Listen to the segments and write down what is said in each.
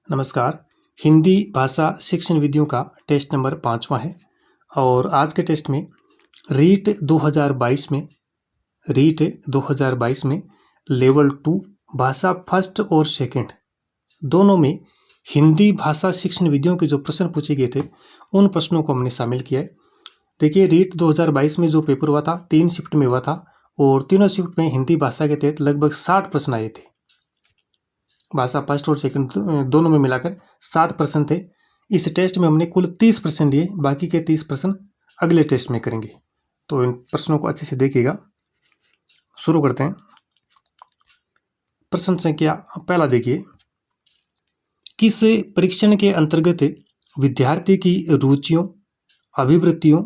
नमस्कार। हिंदी भाषा शिक्षण विधियों का टेस्ट नंबर 5वां है और आज के टेस्ट में रीट 2022 में लेवल 2 भाषा फर्स्ट और सेकंड दोनों में हिंदी भाषा शिक्षण विधियों के जो प्रश्न पूछे गए थे उन प्रश्नों को हमने शामिल किया है। देखिए, रीट 2022 में जो पेपर हुआ था 3 शिफ्ट में हुआ था और तीनों शिफ्ट में हिंदी भाषा के तहत लगभग 60 प्रश्न आए थे। भाषा फर्स्ट और सेकंड दोनों में मिलाकर 60 प्रश्न थे। इस टेस्ट में हमने कुल 30 प्रश्न लिए, बाकी के 30 प्रश्न अगले टेस्ट में करेंगे। तो इन प्रश्नों को अच्छे से देखिएगा। शुरू करते हैं। प्रश्न संख्या पहला देखिए, किस परीक्षण के अंतर्गत विद्यार्थी की रुचियों, अभिवृत्तियों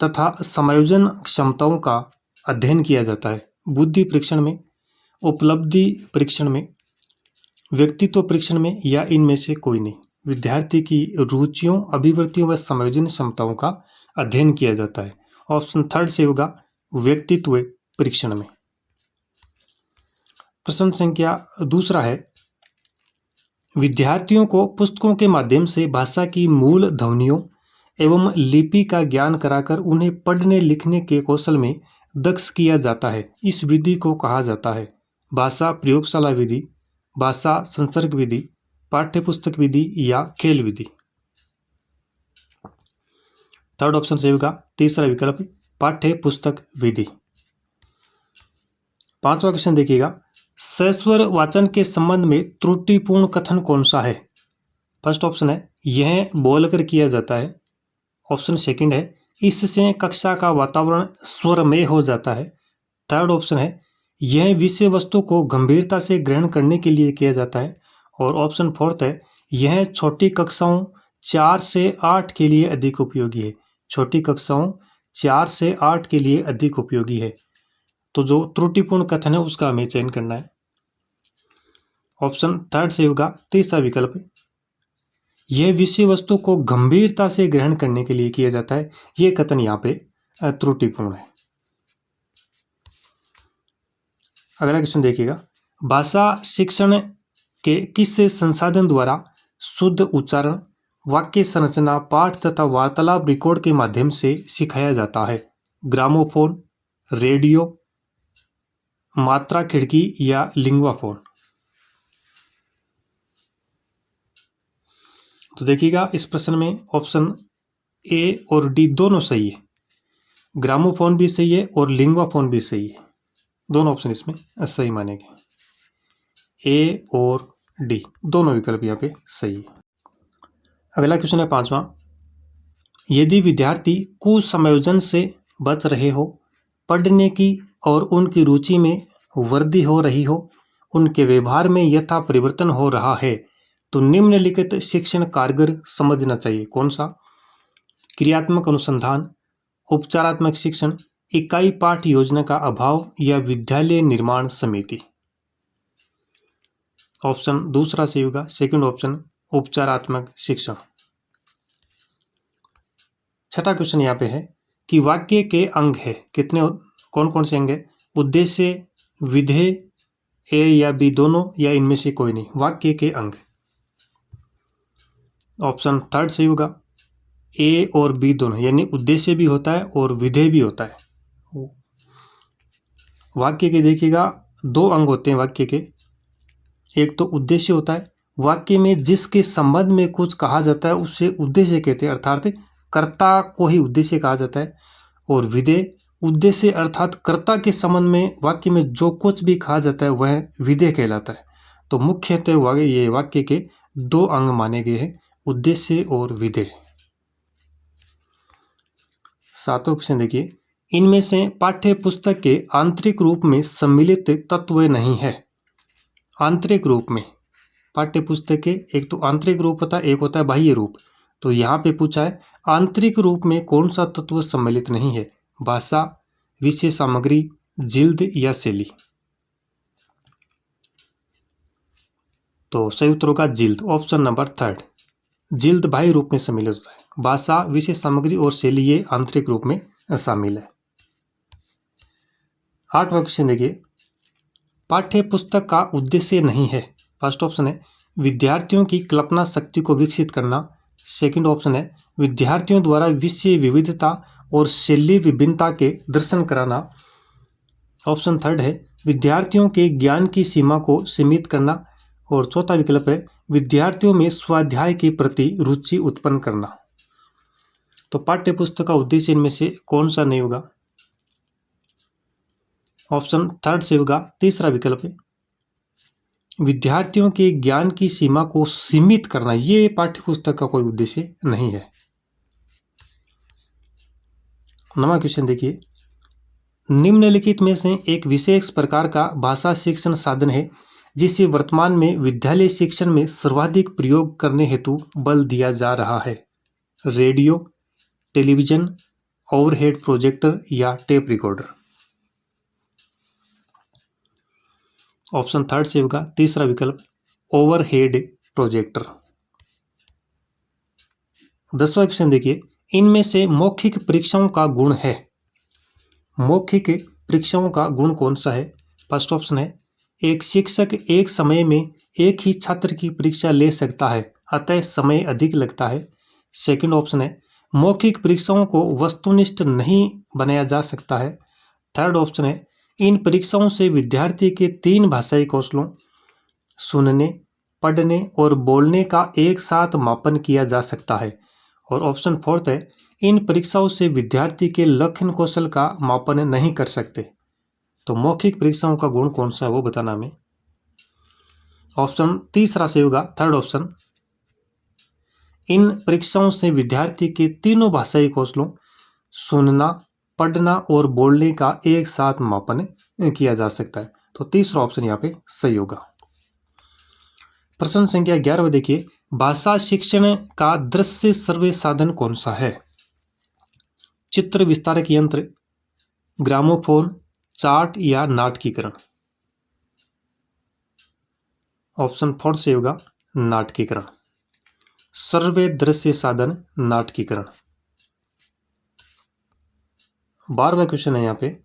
तथा समायोजन क्षमताओं का अध्ययन किया जाता है? बुद्धि परीक्षण में, उपलब्धि परीक्षण में, व्यक्तित्व परीक्षण में या इनमें से कोई नहीं? विद्यार्थी की रुचियों, अभिवृत्तियों व समायोजन क्षमताओं का अध्ययन किया जाता है। ऑप्शन थर्ड से होगा व्यक्तित्व परीक्षण में। प्रश्न संख्या दूसरा है, विद्यार्थियों को पुस्तकों के माध्यम से भाषा की मूल ध्वनियों एवं लिपि का ज्ञान कराकर उन्हें पढ़ने लिखने के कौशल में दक्ष किया जाता है। इस विधि को कहा जाता है भाषा प्रयोगशाला विधि, भाषा संसर्ग विधि, पाठ्यपुस्तक विधि या खेल विधि? थर्ड ऑप्शन से होगा तीसरा विकल्प पाठ्य पुस्तक विधि। पांचवा क्वेश्चन देखिएगा, सस्वर वाचन के संबंध में त्रुटिपूर्ण कथन कौन सा है? फर्स्ट ऑप्शन है यह बोलकर किया जाता है। ऑप्शन सेकंड है इससे कक्षा का वातावरण स्वरमय हो जाता है। थर्ड ऑप्शन है यह विषय वस्तु को गंभीरता से ग्रहण करने के लिए किया जाता है। और ऑप्शन फोर्थ है यह छोटी कक्षाओं 4 से 8 के लिए अधिक उपयोगी है। छोटी कक्षाओं 4 से 8 के लिए अधिक उपयोगी है। तो जो त्रुटिपूर्ण कथन है उसका हमें चयन करना है। ऑप्शन थर्ड से होगा तीसरा विकल्प, यह विषय वस्तु को गंभीरता से ग्रहण करने के लिए किया जाता है। यह कथन यहाँ पे त्रुटिपूर्ण है। अगला क्वेश्चन देखिएगा, भाषा शिक्षण के किस संसाधन द्वारा शुद्ध उच्चारण, वाक्य संरचना, पाठ तथा वार्तालाप रिकॉर्ड के माध्यम से सिखाया जाता है? ग्रामोफोन, रेडियो, मात्रा खिड़की या लिंगुआ फोन? तो देखिएगा, इस प्रश्न में ऑप्शन ए और डी दोनों सही है। ग्रामोफोन भी सही है और लिंगुआ फोन भी सही है। दोनों ऑप्शन इसमें सही माने गए। ए और डी दोनों विकल्प यहाँ पे सही है। अगला क्वेश्चन है पांचवा, यदि विद्यार्थी कुसंयोजन से बच रहे हो, पढ़ने की और उनकी रुचि में वृद्धि हो रही हो, उनके व्यवहार में यथा परिवर्तन हो रहा है, तो निम्नलिखित शिक्षण कारगर समझना चाहिए। कौन सा? क्रियात्मक अनुसंधान, उपचारात्मक शिक्षण, इकाई पाठ योजना का अभाव या विद्यालय निर्माण समिति? ऑप्शन दूसरा सही होगा, सेकंड ऑप्शन उपचारात्मक शिक्षण। छठा क्वेश्चन यहाँ पे है कि वाक्य के अंग है कितने, कौन कौन से अंग है? उद्देश्य, विधेय, ए या बी दोनों या इनमें से कोई नहीं? वाक्य के अंग। ऑप्शन थर्ड सही होगा, ए और बी दोनों, यानी उद्देश्य भी होता है और विधेय भी होता है। वाक्य के देखिएगा 2 अंग होते हैं वाक्य के। एक तो उद्देश्य होता है, वाक्य में जिसके संबंध में कुछ कहा जाता है उसे उद्देश्य कहते हैं, अर्थात कर्ता को ही उद्देश्य कहा जाता है। और विधेय, उद्देश्य अर्थात कर्ता के संबंध में वाक्य में जो कुछ भी कहा जाता है वह विधेय कहलाता है। तो मुख्यतः ये वाक्य के 2 अंग माने गए हैं, उद्देश्य और विधेय। सातवां क्वेश्चन देखिए, इनमें से पाठ्य पुस्तक के आंतरिक रूप में सम्मिलित तत्व नहीं है? आंतरिक रूप में पाठ्य पुस्तक के एक तो आंतरिक रूप होता है, एक होता है बाह्य रूप। तो यहाँ पे पूछा है आंतरिक रूप में कौन सा तत्व सम्मिलित नहीं है? भाषा, विषय सामग्री, जिल्द या शैली? तो सही उत्तर होगा जिल्द, ऑप्शन नंबर थर्ड। जिल्द बाह्य रूप में सम्मिलित होता है, भाषा, विषय सामग्री और शैली ये आंतरिक रूप में शामिल है। आठवां क्वेश्चन देखिए, पाठ्य पुस्तक का उद्देश्य नहीं है। फर्स्ट ऑप्शन है विद्यार्थियों की कल्पना शक्ति को विकसित करना। सेकंड ऑप्शन है विद्यार्थियों द्वारा विषय विविधता और शैली विभिन्नता के दर्शन कराना। ऑप्शन थर्ड है विद्यार्थियों के ज्ञान की सीमा को सीमित करना। और चौथा विकल्प है विद्यार्थियों में स्वाध्याय के प्रति रुचि उत्पन्न करना। तो पाठ्य पुस्तक का उद्देश्य इनमें से कौन सा नहीं होगा? ऑप्शन थर्ड से होगा तीसरा विकल्प है विद्यार्थियों के ज्ञान की सीमा को सीमित करना। ये पाठ्य पुस्तक का कोई उद्देश्य नहीं है। नवा क्वेश्चन देखिए, निम्नलिखित में से एक विशेष प्रकार का भाषा शिक्षण साधन है जिसे वर्तमान में विद्यालय शिक्षण में सर्वाधिक प्रयोग करने हेतु बल दिया जा रहा है। रेडियो, टेलीविजन, ओवरहेड प्रोजेक्टर या टेप रिकॉर्डर। ऑप्शन थर्ड से होगा तीसरा विकल्प ओवरहेड प्रोजेक्टर। 10वां क्वेश्चन देखिए, इनमें से मौखिक परीक्षाओं का गुण है। मौखिक परीक्षाओं का गुण कौन सा है? फर्स्ट ऑप्शन है एक शिक्षक एक समय में एक ही छात्र की परीक्षा ले सकता है, अतः समय अधिक लगता है। सेकंड ऑप्शन है मौखिक परीक्षाओं को वस्तुनिष्ठ नहीं बनाया जा सकता है। थर्ड ऑप्शन है इन परीक्षाओं से विद्यार्थी के 3 भाषाई कौशलों सुनने, पढ़ने और बोलने का एक साथ मापन किया जा सकता है। और ऑप्शन फोर्थ है इन परीक्षाओं से विद्यार्थी के लक्षण कौशल का मापन नहीं कर सकते। तो मौखिक परीक्षाओं का गुण कौन सा है वो बताना हमें। ऑप्शन तीसरा से होगा थर्ड ऑप्शन, इन परीक्षाओं से विद्यार्थी के तीनों भाषाई कौशलों सुनना, पढ़ना और बोलने का एक साथ मापन किया जा सकता है। तो तीसरा ऑप्शन यहाँ पे सही होगा। प्रश्न संख्या 11 देखिए, भाषा शिक्षण का दृश्य सर्वे साधन कौन सा है? चित्र विस्तारक यंत्र, ग्रामोफोन, चार्ट या नाटकीकरण। ऑप्शन फोर्थ से होगा नाटकीकरण। सर्वे दृश्य साधन नाटकीकरण। 12वां क्वेश्चन है यहाँ पे,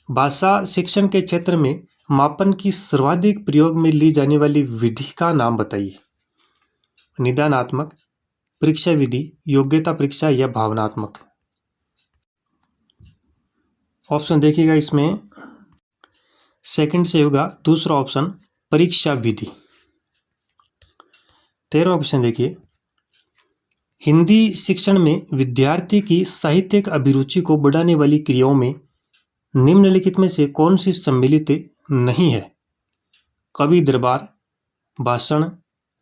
भाषा शिक्षण के क्षेत्र में मापन की सर्वाधिक प्रयोग में ली जाने वाली विधि का नाम बताइए। निदानात्मक, परीक्षा विधि, योग्यता परीक्षा या भावनात्मक। ऑप्शन देखिएगा इसमें सेकंड से होगा दूसरा ऑप्शन परीक्षा विधि। 13वां क्वेश्चन देखिए, हिंदी शिक्षण में विद्यार्थी की साहित्यिक अभिरुचि को बढ़ाने वाली क्रियाओं में निम्नलिखित में से कौन सी सम्मिलित नहीं है? कवि दरबार, भाषण,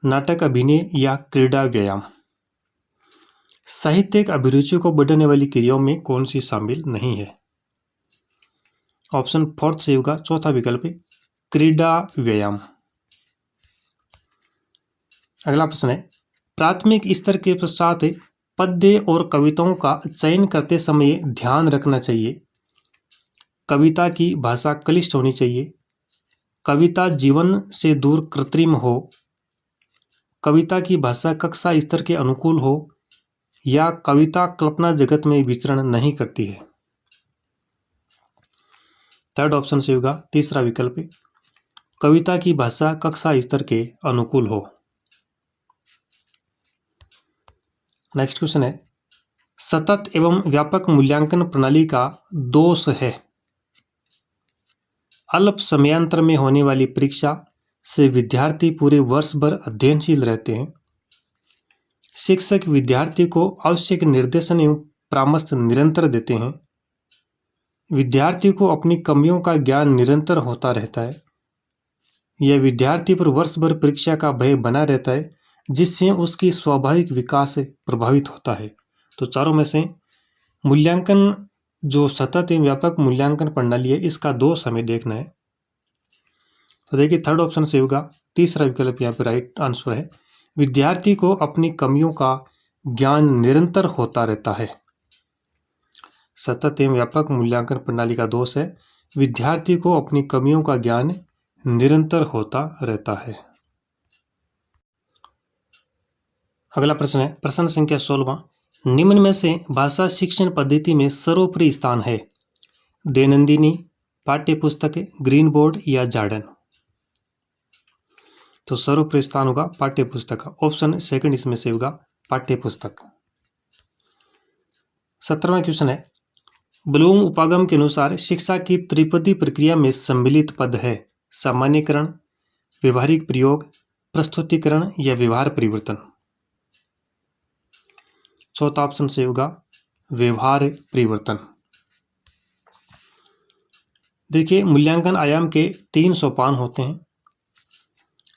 नाटक अभिनय या क्रीड़ा व्यायाम। साहित्यिक अभिरुचि को बढ़ाने वाली क्रियाओं में कौन सी शामिल नहीं है? ऑप्शन फोर्थ से होगा चौथा विकल्प क्रीड़ा व्यायाम। अगला प्रश्न है, प्राथमिक स्तर के पश्चात पद्य और कविताओं का चयन करते समय ध्यान रखना चाहिए। कविता की भाषा क्लिष्ट होनी चाहिए, कविता जीवन से दूर कृत्रिम हो, कविता की भाषा कक्षा स्तर के अनुकूल हो, या कविता कल्पना जगत में विचरण नहीं करती है। थर्ड ऑप्शन से होगा तीसरा विकल्प कविता की भाषा कक्षा स्तर के अनुकूल हो। नेक्स्ट क्वेश्चन है, सतत एवं व्यापक मूल्यांकन प्रणाली का दोष है। अल्प समयांतर में होने वाली परीक्षा से विद्यार्थी पूरे वर्ष भर अध्ययनशील रहते हैं। शिक्षक विद्यार्थी को आवश्यक निर्देशन एवं परामर्श निरंतर देते हैं। विद्यार्थी को अपनी कमियों का ज्ञान निरंतर होता रहता है। यह विद्यार्थी पर वर्ष भर परीक्षा का भय बना रहता है, जिससे उसकी स्वाभाविक विकास प्रभावित होता है। तो चारों में से मूल्यांकन जो सतत एवं व्यापक मूल्यांकन प्रणाली है, इसका दोष हमें देखना है। तो देखिए थर्ड ऑप्शन से होगा तीसरा विकल्प यहाँ पे राइट आंसर है। विद्यार्थी को अपनी कमियों का ज्ञान निरंतर होता रहता है। सतत एवं व्यापक मूल्यांकन प्रणाली का दोष है विद्यार्थी को अपनी कमियों का ज्ञान निरंतर होता रहता है। अगला प्रश्न है प्रश्न संख्या 16। निम्न में से भाषा शिक्षण पद्धति में सर्वोपरि स्थान है? दैनंदिनी, पाठ्य पुस्तक, ग्रीन बोर्ड या जार्डन। तो सर्वोपरि स्थान होगा पाठ्य पुस्तक का। ऑप्शन सेकंड इसमें से होगा पाठ्य पुस्तक। 17वां क्वेश्चन है, ब्लूम उपागम के अनुसार शिक्षा की त्रिपदी प्रक्रिया में सम्मिलित पद है सामान्यकरण, व्यवहारिक प्रयोग, प्रस्तुतिकरण या व्यवहार परिवर्तन। चौथा ऑप्शन से होगा व्यवहार परिवर्तन। देखिए, मूल्यांकन आयाम के 3 सोपान होते हैं।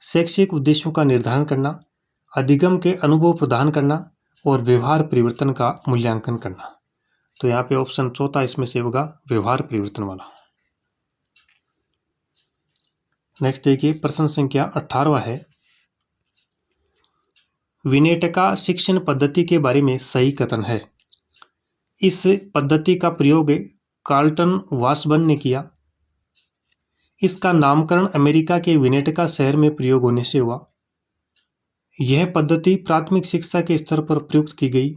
शैक्षिक उद्देश्यों का निर्धारण करना, अधिगम के अनुभव प्रदान करना और व्यवहार परिवर्तन का मूल्यांकन करना। तो यहाँ पे ऑप्शन चौथा इसमें से होगा व्यवहार परिवर्तन वाला। नेक्स्ट देखिए, प्रश्न संख्या 18वां है, विनेटका शिक्षण पद्धति के बारे में सही कथन है। इस पद्धति का प्रयोग कार्लटन वासबर्न ने किया। इसका नामकरण अमेरिका के विनेटका शहर में प्रयोग होने से हुआ। यह पद्धति प्राथमिक शिक्षा के स्तर पर प्रयुक्त की गई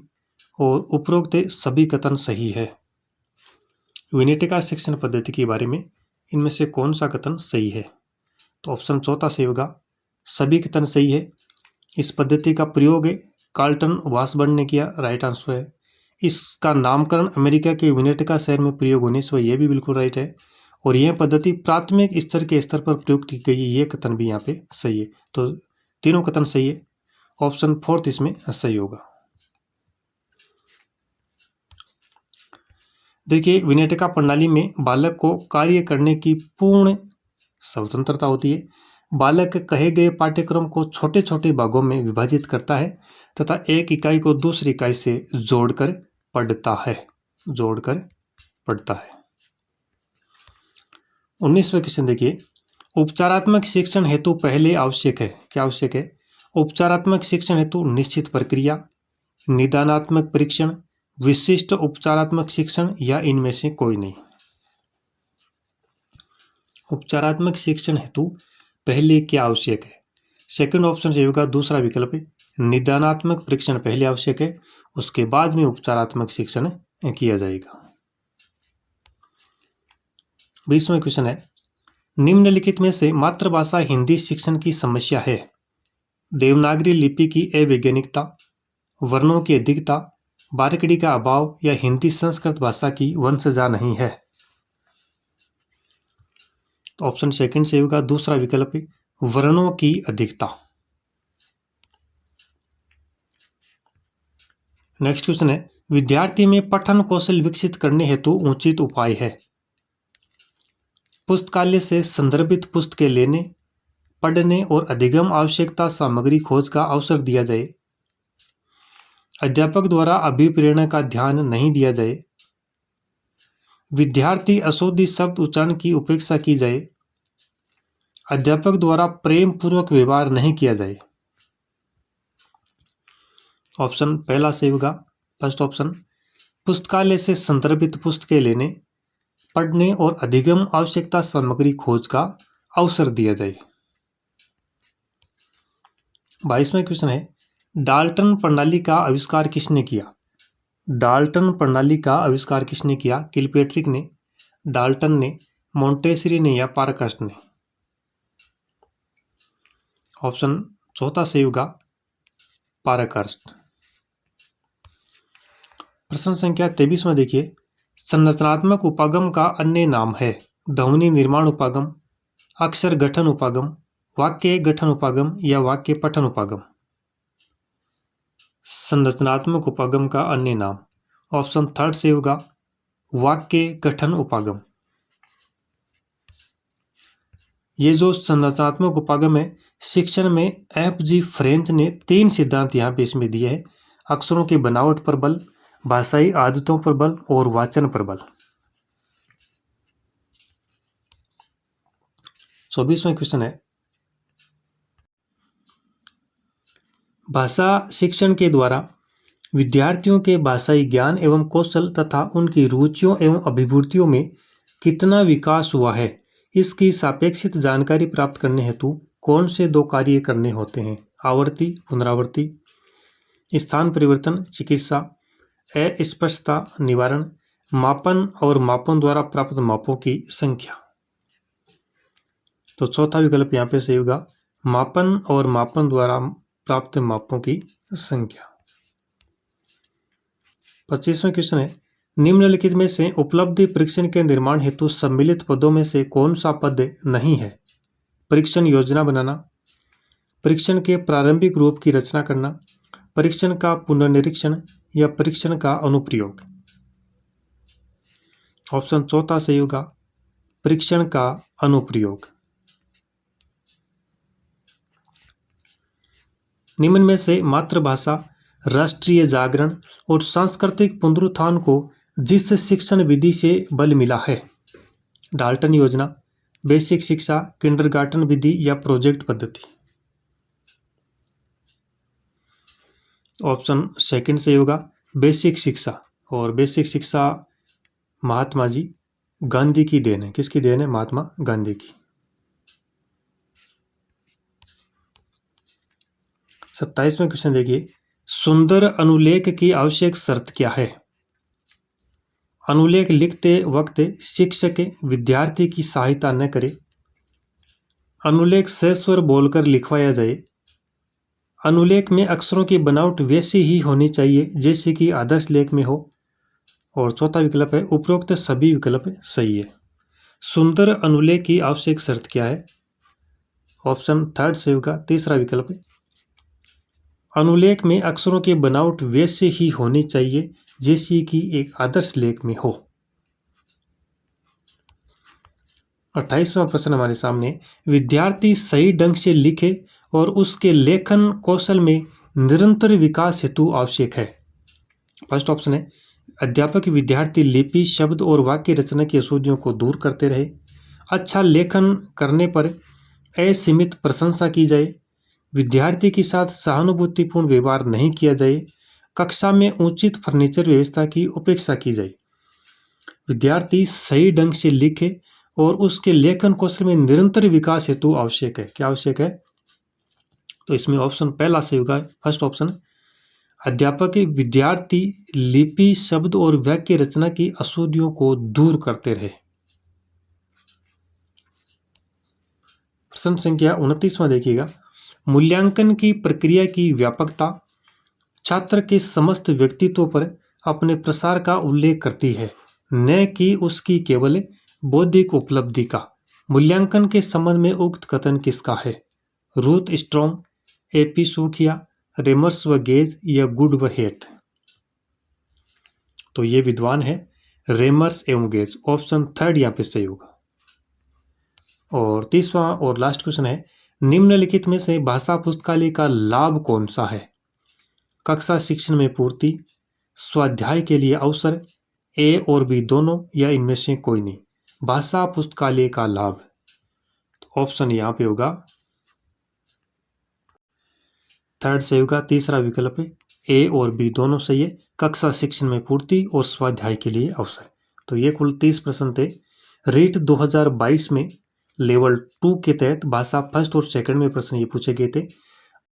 और उपरोक्त सभी कथन सही है। विनेटका शिक्षण पद्धति के बारे में इनमें से कौन सा कथन सही है? तो ऑप्शन चौथा से होगा सभी कथन सही है। इस पद्धति का प्रयोग कार्लटन वासबर्न ने किया, राइट आंसर है। इसका नामकरण अमेरिका के विनेटका शहर में प्रयोग होने से यह भी बिल्कुल राइट है। और यह पद्धति प्राथमिक स्तर के स्तर पर प्रयुक्त की गई, ये कथन भी यहाँ पे सही है। तो तीनों कथन सही है। ऑप्शन फोर्थ इसमें सही होगा। देखिए, विनेटका प्रणाली में बालक को कार्य करने की पूर्ण स्वतंत्रता होती है। बालक कहे गए पाठ्यक्रम को छोटे छोटे भागों में विभाजित करता है तथा एक इकाई को दूसरी इकाई से जोड़कर पढ़ता है। 19वां क्वेश्चन देखिए, उपचारात्मक शिक्षण हेतु पहले आवश्यक है। क्या आवश्यक है? उपचारात्मक शिक्षण हेतु निश्चित प्रक्रिया, निदानात्मक परीक्षण, विशिष्ट उपचारात्मक शिक्षण या इनमें से कोई नहीं। उपचारात्मक शिक्षण हेतु पहले क्या आवश्यक है? सेकंड ऑप्शन से होगा दूसरा विकल्प है, निदानात्मक परीक्षण पहले आवश्यक है, उसके बाद में उपचारात्मक शिक्षण किया जाएगा। 20वां क्वेश्चन है, निम्नलिखित में से मातृभाषा हिंदी शिक्षण की समस्या है। देवनागरी लिपि की अवैज्ञानिकता, वर्णों की अधिकता, बारकड़ी का अभाव या हिंदी संस्कृत भाषा की वंशजा नहीं है। तो ऑप्शन सेकंड से होगा दूसरा विकल्प है, वर्णों की अधिकता। नेक्स्ट क्वेश्चन है, विद्यार्थी में पठन कौशल विकसित करने हेतु उचित उपाय है। पुस्तकालय से संदर्भित पुस्तकें लेने, पढ़ने और अधिगम आवश्यकता सामग्री खोज का अवसर दिया जाए, अध्यापक द्वारा अभिप्रेरणा का ध्यान नहीं दिया जाए, विद्यार्थी अशुद्ध शब्द उच्चारण की उपेक्षा की जाए, अध्यापक द्वारा प्रेम पूर्वक व्यवहार नहीं किया जाए। ऑप्शन पहला से होगा फर्स्ट ऑप्शन, पुस्तकालय से संदर्भित पुस्तकें लेने, पढ़ने और अधिगम आवश्यकता सामग्री खोज का अवसर दिया जाए। 22वां क्वेश्चन है, डाल्टन प्रणाली का आविष्कार किसने किया? डाल्टन प्रणाली का आविष्कार किसने किया? किलपेट्रिक ने, डाल्टन ने, मोंटेसरी ने या पारकास्ट ने? ऑप्शन चौथा से होगा पारकास्ट। प्रश्न संख्या 23वां देखिए, संरचनात्मक उपागम का अन्य नाम है। ध्वनि निर्माण उपागम, अक्षर गठन उपागम, वाक्य गठन उपागम या वाक्य पठन उपागम। संरचनात्मक उपागम का अन्य नाम, ऑप्शन थर्ड से होगा वाक्य गठन उपागम। ये जो संरचनात्मक उपागम है, शिक्षण में F.G. फ्रेंच ने 3 सिद्धांत यहाँ पे इसमें दिए हैं। अक्षरों की बनावट पर बल, भाषाई आदतों पर बल और वाचन पर बल। 24वां क्वेश्चन है, भाषा शिक्षण के द्वारा विद्यार्थियों के भाषाई ज्ञान एवं कौशल तथा उनकी रुचियों एवं अभिवृत्तियों में कितना विकास हुआ है, इसकी सापेक्षित जानकारी प्राप्त करने हेतु कौन से 2 कार्य करने होते हैं? आवर्ती, पुनरावर्ती, स्थान परिवर्तन, चिकित्सा, अस्पष्टता निवारण, मापन और मापन द्वारा प्राप्त मापों की संख्या। तो चौथा विकल्प यहाँ पे सही होगा मापन और मापन द्वारा प्राप्त मापों की संख्या। 25वां क्वेश्चन है, निम्नलिखित में से उपलब्धि परीक्षण के निर्माण हेतु सम्मिलित पदों में से कौन सा पद नहीं है? परीक्षण योजना बनाना, परीक्षण के प्रारंभिक रूप की रचना करना, परीक्षण का पुनर्निरीक्षण या परीक्षण का अनुप्रयोग। ऑप्शन चौथा सही होगा, परीक्षण का अनुप्रयोग। निम्न में से मातृभाषा, राष्ट्रीय जागरण और सांस्कृतिक पुनरुत्थान को जिस शिक्षण विधि से बल मिला है? डाल्टन योजना, बेसिक शिक्षा, किंडरगार्टन विधि या प्रोजेक्ट पद्धति। ऑप्शन सेकंड सही होगा, बेसिक शिक्षा। और बेसिक शिक्षा महात्मा जी गांधी की देन है। किसकी देन है? महात्मा गांधी की। 27वां क्वेश्चन देखिए, सुंदर अनुलेख की आवश्यक शर्त क्या है? अनुलेख लिखते वक्त शिक्षक विद्यार्थी की सहायता न करे, अनुलेख सस्वर बोलकर लिखवाया जाए, अनुलेख में अक्षरों की बनावट वैसी ही होनी चाहिए जैसे कि आदर्श लेख में हो, और चौथा विकल्प है उपरोक्त सभी विकल्प सही है। सुंदर अनुलेख की आवश्यक शर्त क्या है? ऑप्शन थर्ड सही होगा, तीसरा विकल्प है। अनुलेख में अक्षरों की बनावट वैसे ही होनी चाहिए जैसी कि एक आदर्श लेख में हो। 28वां प्रश्न हमारे सामने, विद्यार्थी सही ढंग से लिखे और उसके लेखन कौशल में निरंतर विकास हेतु आवश्यक है। फर्स्ट ऑप्शन है, अध्यापक विद्यार्थी लिपि, शब्द और वाक्य रचना की अशुद्धियों को दूर करते रहे, अच्छा लेखन करने पर असीमित प्रशंसा की जाए, विद्यार्थी के साथ सहानुभूतिपूर्ण व्यवहार नहीं किया जाए, कक्षा में उचित फर्नीचर व्यवस्था की उपेक्षा की जाए। विद्यार्थी सही ढंग से लिखे और उसके लेखन कौशल में निरंतर विकास हेतु आवश्यक है। क्या आवश्यक है? तो इसमें ऑप्शन पहला सही होगा, फर्स्ट ऑप्शन, अध्यापक विद्यार्थी लिपि, शब्द और वाक्य रचना की अशुद्धियों को दूर करते रहे। प्रश्न संख्या 29वां देखिएगा, मूल्यांकन की प्रक्रिया की व्यापकता छात्र के समस्त व्यक्तित्व पर अपने प्रसार का उल्लेख करती है, न कि उसकी केवल बौद्धिक उपलब्धि का। मूल्यांकन के संबंध में उक्त कथन किसका है? रूथ स्ट्रॉन्ग, एपी सूखिया, रेमर्स व गेज या गुड व हेट। तो ये विद्वान है रेमर्स एवं गेज। ऑप्शन थर्ड यहाँ पे सही होगा। और 30वां और लास्ट क्वेश्चन है, निम्नलिखित में से भाषा पुस्तकालय का लाभ कौन सा है? कक्षा शिक्षण में पूर्ति, स्वाध्याय के लिए अवसर, ए और बी दोनों या इनमें से कोई नहीं। भाषा पुस्तकालय का लाभ, तो ऑप्शन यहाँ पे होगा थर्ड सही होगा, तीसरा विकल्प है ए और बी दोनों सही है, कक्षा शिक्षण में पूर्ति और स्वाध्याय के लिए अवसर। तो ये कुल 30 प्रश्न थे। रीट 2022 में लेवल 2 के तहत भाषा फर्स्ट और सेकंड में प्रश्न ये पूछे गए थे।